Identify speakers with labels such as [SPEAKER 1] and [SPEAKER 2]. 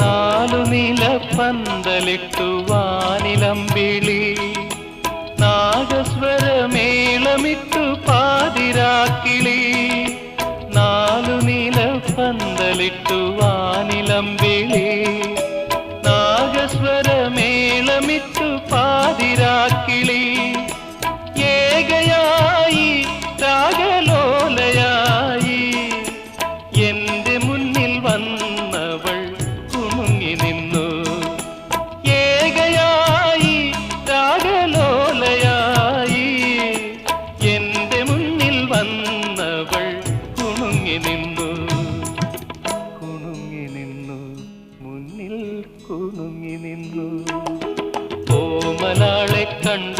[SPEAKER 1] നാലു നില പന്തലിട്ടു വാനിലമ്പിളി നാഗസ്വരമേളമിട്ടു പാതിരാക്കിളി നാലു നില പന്തലിട്ടു വാനിലമ്പിളി നാഗസ്വരമേളമിട്ടു പാതിരാക്കിളി ഏകയായി രാഗലോലയായി എന്റെ മുന്നിൽ വന്നവൾ കുണുങ്ങി നിന്നു ഏകയായി രാഗലോലയായി എന്റെ മുന്നിൽ വന്നവൾ കുണുങ്ങി നിന്നു മുന്നിൽ കുണുങ്ങി നിന്നു ഓമലാളെ കണ്ടു